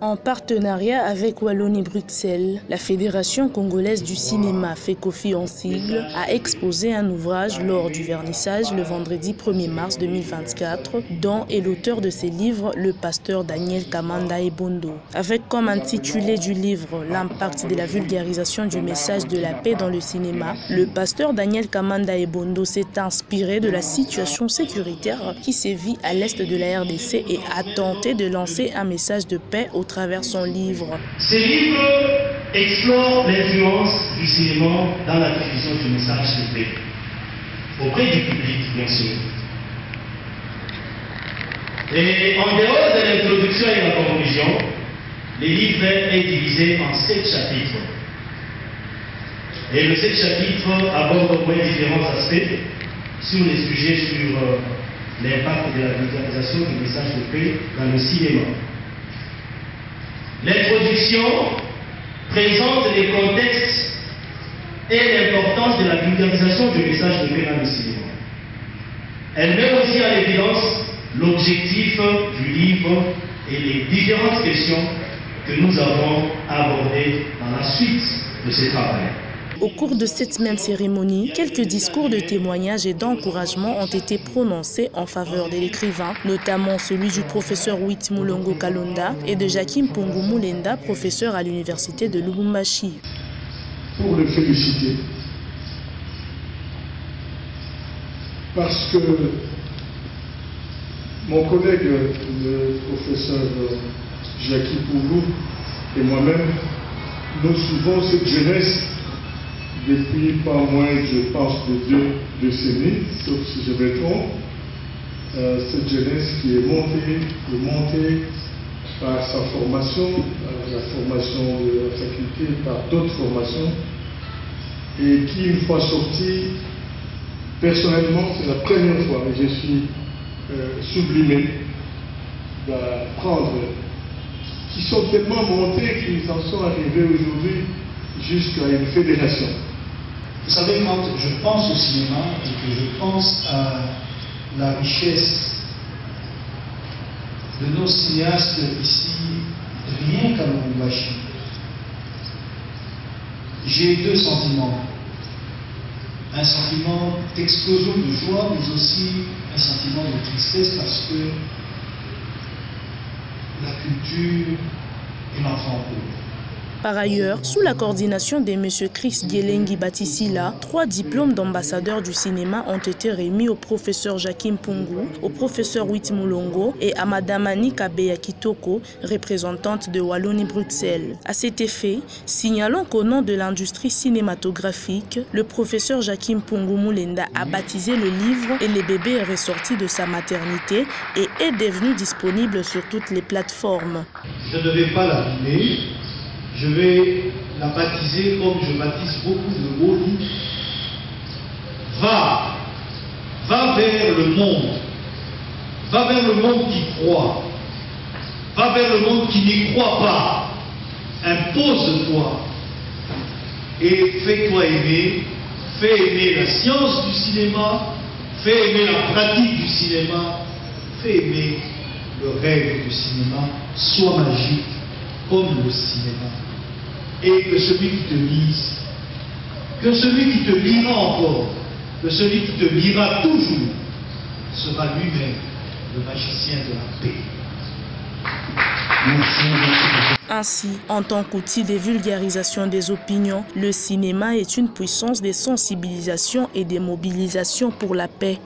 En partenariat avec Wallonie-Bruxelles, la Fédération congolaise du cinéma, FECOFI en sigle, a exposé un ouvrage lors du vernissage le vendredi 1er mars 2024, dont est l'auteur de ces livres, le pasteur Daniel Kamanda Ebondo. Avec comme intitulé du livre « L'impact de la vulgarisation du message de la paix dans le cinéma », le pasteur Daniel Kamanda Ebondo s'est inspiré de la situation sécuritaire qui sévit à l'est de la RDC et a tenté de lancer un message de paix au travers son livre. Ce livre explore l'influence du cinéma dans la diffusion du message de paix, auprès du public bien sûr. Et en dehors de l'introduction et la conclusion, le livre est divisé en 7 chapitres. Et les 7 chapitres abordent au moins différents aspects sur les sujets sur l'impact de la vulgarisation du message de paix dans le cinéma. L'introduction présente les contextes et l'importance de la vulgarisation du message de paix dans le cinéma. Elle met aussi à l'évidence l'objectif du livre et les différentes questions que nous avons abordées dans la suite de ce travail. Au cours de cette même cérémonie, quelques discours de témoignage et d'encouragement ont été prononcés en faveur de l'écrivain, notamment celui du professeur Wit Mulongo Kalonda et de Jakim Mpungu Mulenda, professeur à l'université de Lubumbashi. Pour le féliciter, parce que mon collègue, le professeur Jakim Mpungu et moi-même, nous suivons cette jeunesse depuis pas moins, je pense, de 2 décennies, sauf si je me trompe, cette jeunesse qui est montée par sa formation, la formation de la faculté, par d'autres formations, et qui, une fois sortie, personnellement, c'est la première fois, et je suis sublimé d'apprendre, qui sont tellement montés qu'ils en sont arrivés aujourd'hui jusqu'à une fédération. Vous savez, quand je pense au cinéma et que je pense à la richesse de nos cinéastes ici, rien qu'à Lubumbashi, j'ai 2 sentiments. Un sentiment d'explosion de joie, mais aussi un sentiment de tristesse parce que la culture est l'enfant pauvre. Par ailleurs, sous la coordination de M. Chris Gelengi Batisila, 3 diplômes d'ambassadeur du cinéma ont été remis au professeur Jakim Mpungu, au professeur Wit Mulongo et à Mme Annie Kabeya Kitoko, représentante de Wallonie-Bruxelles. À cet effet, signalons qu'au nom de l'industrie cinématographique, le professeur Jakim Mpungu Mulenda a baptisé le livre et le bébé est ressorti de sa maternité et est devenu disponible sur toutes les plateformes. Je ne vais pas l'abîmer. Je vais la baptiser comme je baptise beaucoup de beaux livres. Va vers le monde. Va vers le monde qui croit. Va vers le monde qui n'y croit pas. Impose-toi. Et fais-toi aimer. Fais aimer la science du cinéma. Fais aimer la pratique du cinéma. Fais aimer le rêve du cinéma. Sois magique comme le cinéma. Et que celui qui te lise, que celui qui te lira encore, que celui qui te lira toujours, sera lui-même le magicien de la paix. Ainsi, en tant qu'outil de vulgarisation des opinions, le cinéma est une puissance de sensibilisation et de mobilisation pour la paix.